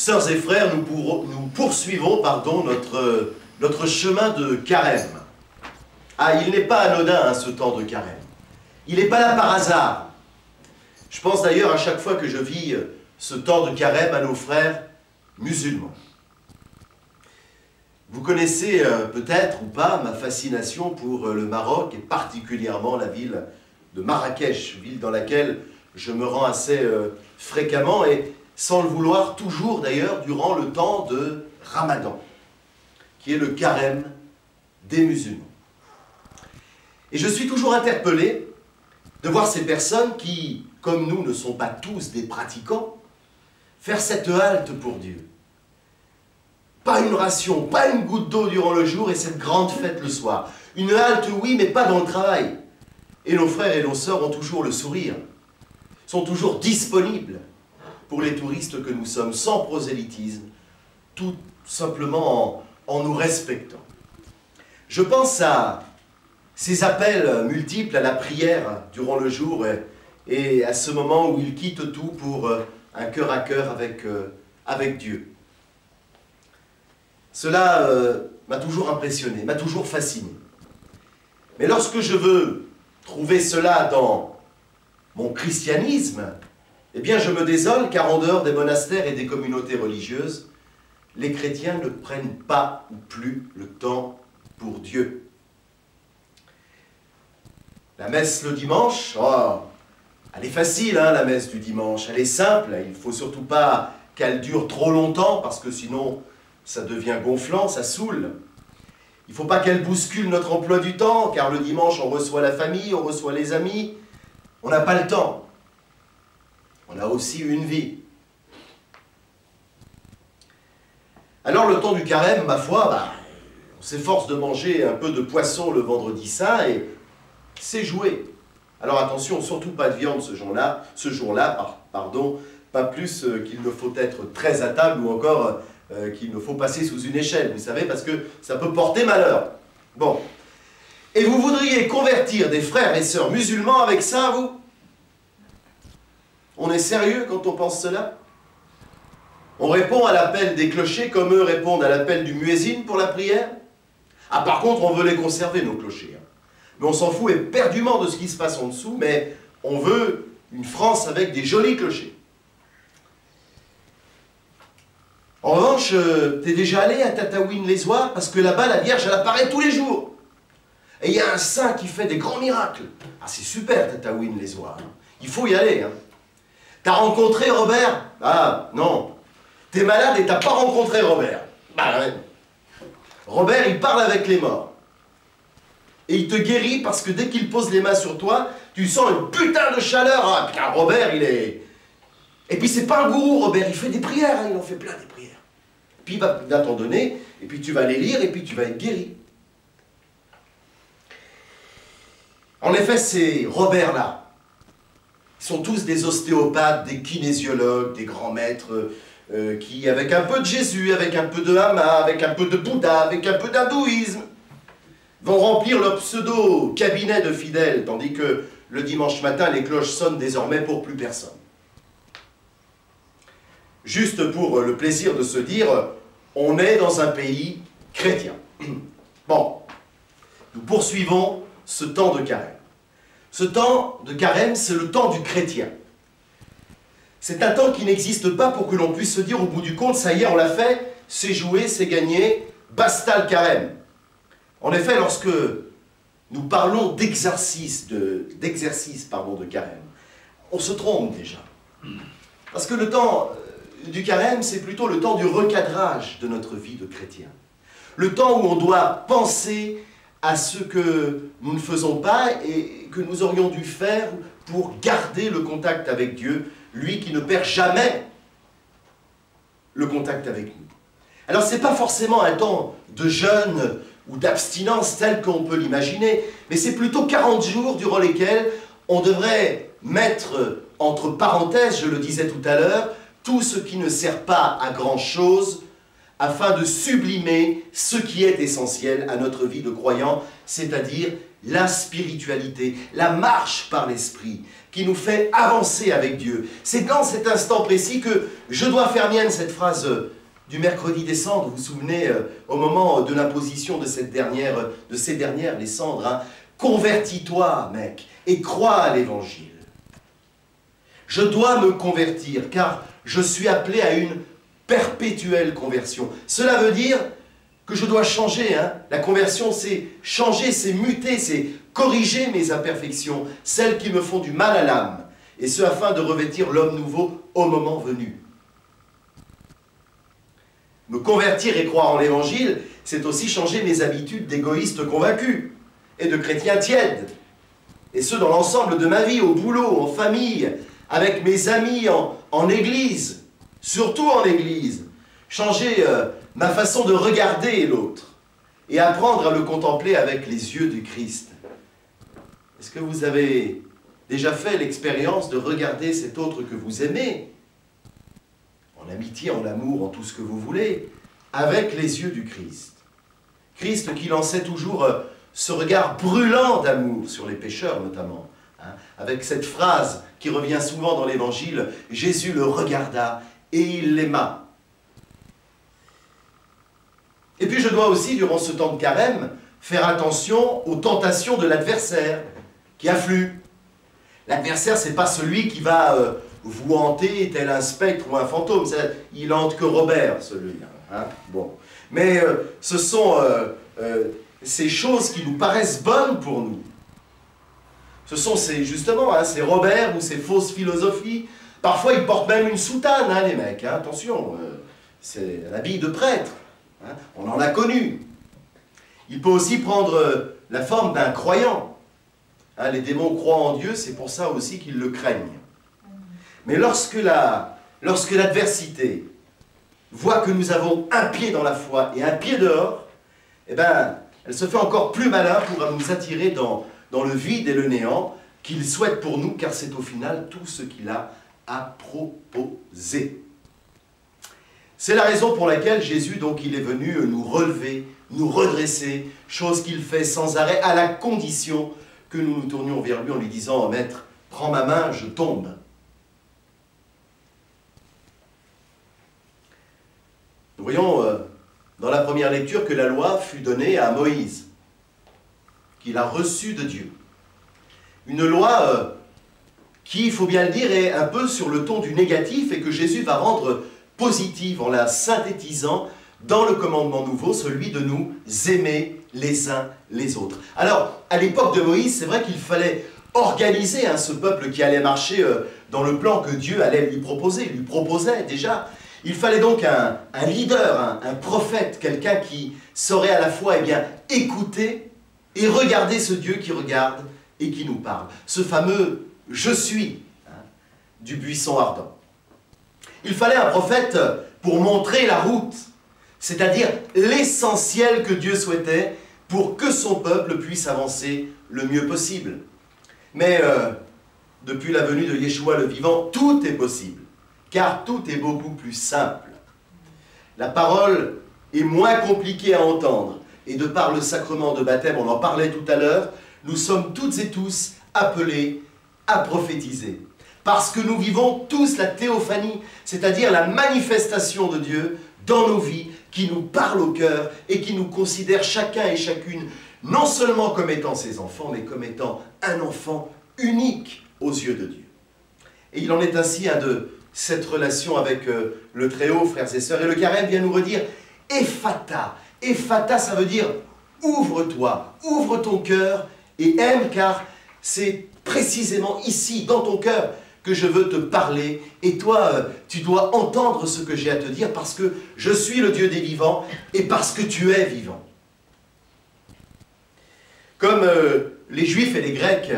Sœurs et frères, nous poursuivons notre chemin de carême. Ah, il n'est pas anodin ce temps de carême. Il n'est pas là par hasard. Je pense d'ailleurs à chaque fois que je vis ce temps de carême à nos frères musulmans. Vous connaissez peut-être ou pas ma fascination pour le Maroc et particulièrement la ville de Marrakech, ville dans laquelle je me rends assez fréquemment et sans le vouloir toujours d'ailleurs durant le temps de Ramadan, qui est le carême des musulmans. Et je suis toujours interpellé de voir ces personnes qui, comme nous, ne sont pas tous des pratiquants, faire cette halte pour Dieu. Pas une ration, pas une goutte d'eau durant le jour et cette grande fête le soir. Une halte, oui, mais pas dans le travail. Et nos frères et nos sœurs ont toujours le sourire, sont toujours disponibles pour les touristes que nous sommes, sans prosélytisme, tout simplement en nous respectant. Je pense à ces appels multiples à la prière durant le jour et à ce moment où ils quittent tout pour un cœur à cœur avec Dieu. Cela m'a toujours impressionné, m'a toujours fasciné. Mais lorsque je veux trouver cela dans mon christianisme, eh bien je me désole car en dehors des monastères et des communautés religieuses, les chrétiens ne prennent pas ou plus le temps pour Dieu. La messe le dimanche, oh, elle est facile, hein, la messe du dimanche, elle est simple, il ne faut surtout pas qu'elle dure trop longtemps parce que sinon ça devient gonflant, ça saoule. Il ne faut pas qu'elle bouscule notre emploi du temps, car le dimanche on reçoit la famille, on reçoit les amis, on n'a pas le temps. On a aussi une vie. Alors le temps du carême, ma foi, on s'efforce de manger un peu de poisson le vendredi saint et c'est joué. Alors attention, surtout pas de viande ce jour-là, pas plus qu'il ne faut être très à table ou encore qu'il ne faut passer sous une échelle, vous savez, parce que ça peut porter malheur. Bon. Et vous voudriez convertir des frères et sœurs musulmans avec ça, vous? On est sérieux quand on pense cela? On répond à l'appel des clochers comme eux répondent à l'appel du muezzin pour la prière? Ah, par contre, on veut les conserver, nos clochers. Hein. Mais on s'en fout éperdument de ce qui se passe en dessous, mais on veut une France avec des jolis clochers. En revanche, t'es déjà allé à Tataouine-les-Oies? Parce que là-bas, la Vierge, elle apparaît tous les jours. Et il y a un saint qui fait des grands miracles. Ah, c'est super, Tataouine-les-Oies. Hein. Il faut y aller. Hein. T'as rencontré Robert? Ah, non. T'es malade et t'as pas rencontré Robert. Bah, ouais. Robert, il parle avec les morts. Et il te guérit parce que dès qu'il pose les mains sur toi, tu sens une putain de chaleur. Ah, putain, Robert, il est... Et puis c'est pas un gourou, Robert, il fait des prières, hein, il en fait plein des prières. Puis il va t'en donner, et puis tu vas les lire, et puis tu vas être guéri. En effet, ces Robert-là, ils sont tous des ostéopathes, des kinésiologues, des grands maîtres, qui, avec un peu de Jésus, avec un peu de Hama, avec un peu de Bouddha, avec un peu d'hindouisme, vont remplir leur pseudo-cabinet de fidèles, tandis que le dimanche matin, les cloches sonnent désormais pour plus personne. Juste pour le plaisir de se dire, on est dans un pays chrétien. Bon, nous poursuivons ce temps de carême. Ce temps de carême, c'est le temps du chrétien. C'est un temps qui n'existe pas pour que l'on puisse se dire au bout du compte, ça y est, on l'a fait, c'est joué, c'est gagné, basta le carême. En effet, lorsque nous parlons d'exercice de carême, on se trompe déjà. Parce que le temps du carême, c'est plutôt le temps du recadrage de notre vie de chrétien. Le temps où on doit penser à ce que nous ne faisons pas et que nous aurions dû faire pour garder le contact avec Dieu, lui qui ne perd jamais le contact avec nous. Alors ce n'est pas forcément un temps de jeûne ou d'abstinence tel qu'on peut l'imaginer, mais c'est plutôt 40 jours durant lesquels on devrait mettre entre parenthèses, je le disais tout à l'heure, tout ce qui ne sert pas à grand-chose afin de sublimer ce qui est essentiel à notre vie de croyant, c'est-à-dire la spiritualité, la marche par l'Esprit, qui nous fait avancer avec Dieu. C'est dans cet instant précis que je dois faire mienne cette phrase du mercredi des cendres. Vous vous souvenez, au moment de l'imposition de ces dernières, les cendres, hein, convertis-toi, mec, et crois à l'Évangile. Je dois me convertir, car je suis appelé à une perpétuelle conversion. Cela veut dire que je dois changer. Hein. La conversion, c'est changer, c'est muter, c'est corriger mes imperfections, celles qui me font du mal à l'âme, et ce afin de revêtir l'homme nouveau au moment venu. Me convertir et croire en l'Évangile, c'est aussi changer mes habitudes d'égoïste convaincu et de chrétien tiède. Et ce, dans l'ensemble de ma vie, au boulot, en famille, avec mes amis, en église, surtout en église. Changer ma façon de regarder l'autre et apprendre à le contempler avec les yeux du Christ. Est-ce que vous avez déjà fait l'expérience de regarder cet autre que vous aimez, en amitié, en amour, en tout ce que vous voulez, avec les yeux du Christ? Christ qui lançait toujours ce regard brûlant d'amour sur les pécheurs notamment, hein, avec cette phrase qui revient souvent dans l'Évangile, Jésus le regarda et il l'aima. Et puis je dois aussi, durant ce temps de carême, faire attention aux tentations de l'adversaire qui affluent. L'adversaire, ce n'est pas celui qui va vous hanter tel un spectre ou un fantôme. Il hante que Robert, celui-là. Hein, bon. Mais ce sont ces choses qui nous paraissent bonnes pour nous. Ce sont justement ces Robert ou ces fausses philosophies. Parfois, ils portent même une soutane, hein, les mecs. Hein, attention, c'est l'habit de prêtre. Hein, on en a connu. Il peut aussi prendre la forme d'un croyant. Hein, les démons croient en Dieu, c'est pour ça aussi qu'ils le craignent. Mais lorsque l'adversité voit que nous avons un pied dans la foi et un pied dehors, eh ben, elle se fait encore plus malin pour nous attirer dans le vide et le néant qu'il souhaite pour nous, car c'est au final tout ce qu'il a à proposer. C'est la raison pour laquelle Jésus, donc, il est venu nous relever, nous redresser, chose qu'il fait sans arrêt, à la condition que nous nous tournions vers lui en lui disant « Maître, prends ma main, je tombe ». Nous voyons dans la première lecture que la loi fut donnée à Moïse, qu'il a reçue de Dieu. Une loi qui, il faut bien le dire, est un peu sur le ton du négatif et que Jésus va rendre positive en la synthétisant dans le commandement nouveau, celui de nous aimer les uns les autres. Alors, à l'époque de Moïse, c'est vrai qu'il fallait organiser ce peuple qui allait marcher dans le plan que Dieu allait lui proposait déjà. Il fallait donc un leader, un prophète, quelqu'un qui saurait à la fois écouter et regarder ce Dieu qui regarde et qui nous parle. Ce fameux « Je suis » du buisson ardent. Il fallait un prophète pour montrer la route, c'est-à-dire l'essentiel que Dieu souhaitait pour que son peuple puisse avancer le mieux possible. Mais depuis la venue de Yeshua le vivant, tout est possible, car tout est beaucoup plus simple. La parole est moins compliquée à entendre, et de par le sacrement de baptême, on en parlait tout à l'heure, nous sommes toutes et tous appelés à prophétiser. Parce que nous vivons tous la théophanie, c'est-à-dire la manifestation de Dieu dans nos vies, qui nous parle au cœur et qui nous considère chacun et chacune, non seulement comme étant ses enfants, mais comme étant un enfant unique aux yeux de Dieu. Et il en est ainsi de cette relation avec le Très-Haut, frères et sœurs. Et le carême vient nous redire « Ephata ». Ephata, ça veut dire « ouvre-toi, ouvre ton cœur et aime », car c'est précisément ici, dans ton cœur, que je veux te parler, et toi, tu dois entendre ce que j'ai à te dire, parce que je suis le Dieu des vivants, et parce que tu es vivant. Comme les Juifs et les Grecs,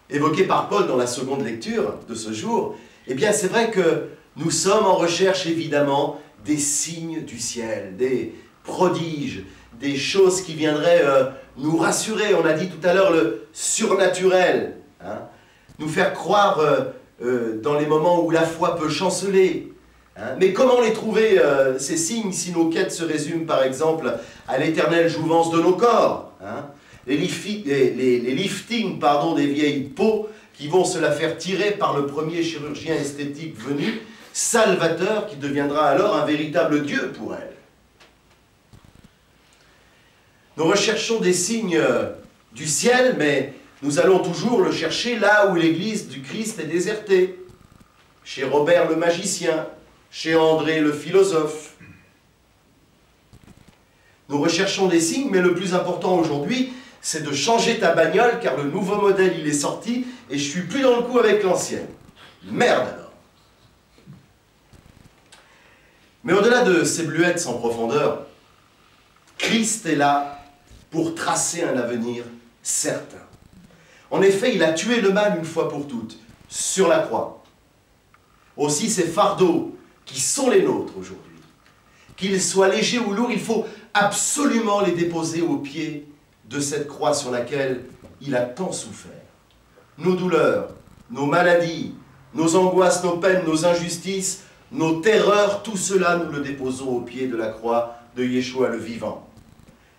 évoqués par Paul dans la seconde lecture de ce jour, eh bien c'est vrai que nous sommes en recherche, évidemment, des signes du ciel, des prodiges, des choses qui viendraient nous rassurer. On a dit tout à l'heure le surnaturel, hein, nous faire croire dans les moments où la foi peut chanceler, Hein? Mais comment les trouver, ces signes, si nos quêtes se résument par exemple à l'éternelle jouvence de nos corps, hein? Les liftings des vieilles peaux qui vont se la faire tirer par le premier chirurgien esthétique venu, Salvateur, qui deviendra alors un véritable Dieu pour elle. Nous recherchons des signes du ciel, mais nous allons toujours le chercher là où l'Église du Christ est désertée. Chez Robert le magicien, chez André le philosophe. Nous recherchons des signes, mais le plus important aujourd'hui, c'est de changer ta bagnole, car le nouveau modèle, il est sorti, et je suis plus dans le coup avec l'ancienne. Merde alors. Mais au-delà de ces bluettes sans profondeur, Christ est là pour tracer un avenir certain. En effet, il a tué le mal une fois pour toutes, sur la croix. Aussi ces fardeaux qui sont les nôtres aujourd'hui, qu'ils soient légers ou lourds, il faut absolument les déposer aux pieds de cette croix sur laquelle il a tant souffert. Nos douleurs, nos maladies, nos angoisses, nos peines, nos injustices, nos terreurs, tout cela nous le déposons aux pieds de la croix de Yeshua le vivant,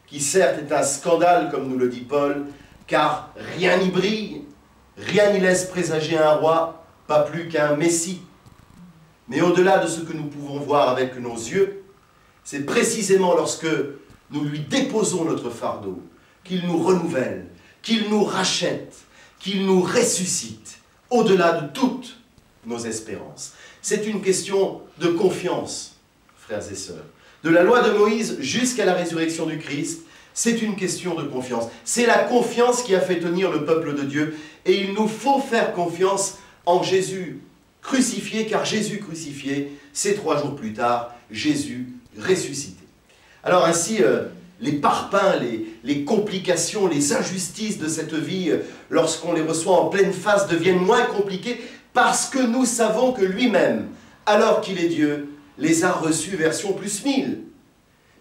qui certes est un scandale, comme nous le dit Paul, car rien n'y brille, rien n'y laisse présager un roi, pas plus qu'un Messie. Mais au-delà de ce que nous pouvons voir avec nos yeux, c'est précisément lorsque nous lui déposons notre fardeau, qu'il nous renouvelle, qu'il nous rachète, qu'il nous ressuscite, au-delà de toutes nos espérances. C'est une question de confiance, frères et sœurs. De la loi de Moïse jusqu'à la résurrection du Christ, c'est une question de confiance. C'est la confiance qui a fait tenir le peuple de Dieu, et il nous faut faire confiance en Jésus crucifié, car Jésus crucifié, c'est 3 jours plus tard, Jésus ressuscité. Alors ainsi, les parpaings, les complications, les injustices de cette vie, lorsqu'on les reçoit en pleine face, deviennent moins compliquées parce que nous savons que lui-même, alors qu'il est Dieu, les a reçus version plus 1000.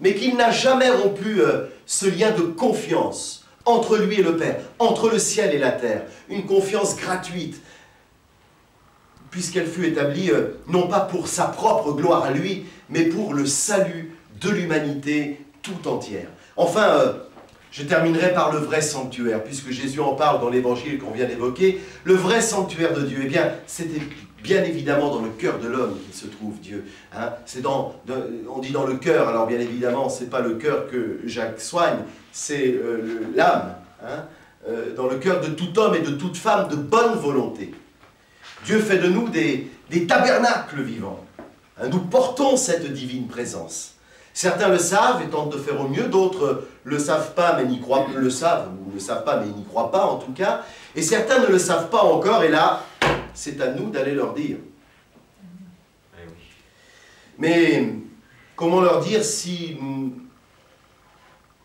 Mais qu'il n'a jamais rompu ce lien de confiance entre lui et le Père, entre le ciel et la terre. Une confiance gratuite, puisqu'elle fut établie non pas pour sa propre gloire à lui, mais pour le salut de l'humanité tout entière. Enfin, je terminerai par le vrai sanctuaire, puisque Jésus en parle dans l'évangile qu'on vient d'évoquer. Le vrai sanctuaire de Dieu, eh bien, c'était bien évidemment dans le cœur de l'homme qu'il se trouve Dieu. Hein. On dit dans le cœur, alors bien évidemment, ce n'est pas le cœur que Jacques soigne, c'est l'âme. Hein. Dans le cœur de tout homme et de toute femme de bonne volonté. Dieu fait de nous des tabernacles vivants. Hein. Nous portons cette divine présence. Certains le savent et tentent de faire au mieux, d'autres le savent pas mais n'y croient pas, le savent ou ne le savent pas mais n'y croient pas en tout cas, et certains ne le savent pas encore, et là, c'est à nous d'aller leur dire. Mais comment leur dire si nous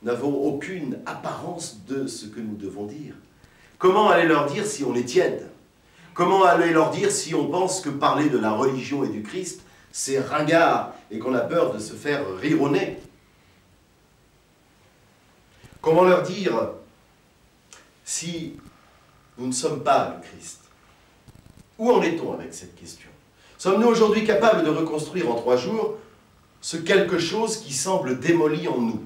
n'avons aucune apparence de ce que nous devons dire? Comment aller leur dire si on est tiède? Comment aller leur dire si on pense que parler de la religion et du Christ, c'est ringard et qu'on a peur de se faire rire au nez? Comment leur dire si nous ne sommes pas le Christ? Où en est-on avec cette question? Sommes-nous aujourd'hui capables de reconstruire en 3 jours ce quelque chose qui semble démoli en nous?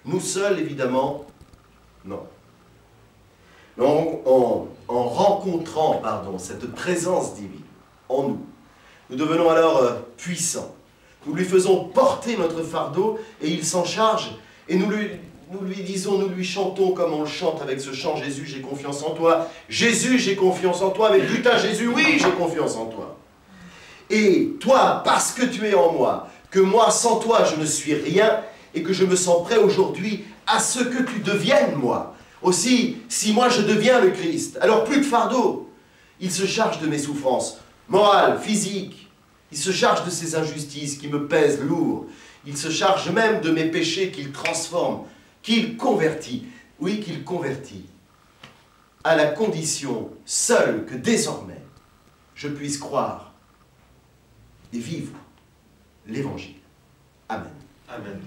Nous seuls, évidemment, non. Mais en rencontrant cette présence divine en nous, nous devenons alors puissants. Nous lui faisons porter notre fardeau et il s'en charge. Et nous lui disons, nous lui chantons comme on le chante avec ce chant: Jésus, j'ai confiance en toi. Jésus, j'ai confiance en toi. Mais putain, Jésus, oui, j'ai confiance en toi. Et toi, parce que tu es en moi, que moi, sans toi, je ne suis rien, et que je me sens prêt aujourd'hui à ce que tu deviennes moi. Aussi, si moi je deviens le Christ, alors plus de fardeau. Il se charge de mes souffrances morales, physiques. Il se charge de ces injustices qui me pèsent lourd. Il se charge même de mes péchés qu'il transforme, qu'il convertit. Oui, qu'il convertit. À la condition seule que désormais, je puisse croire et vivre l'Évangile. Amen. Amen.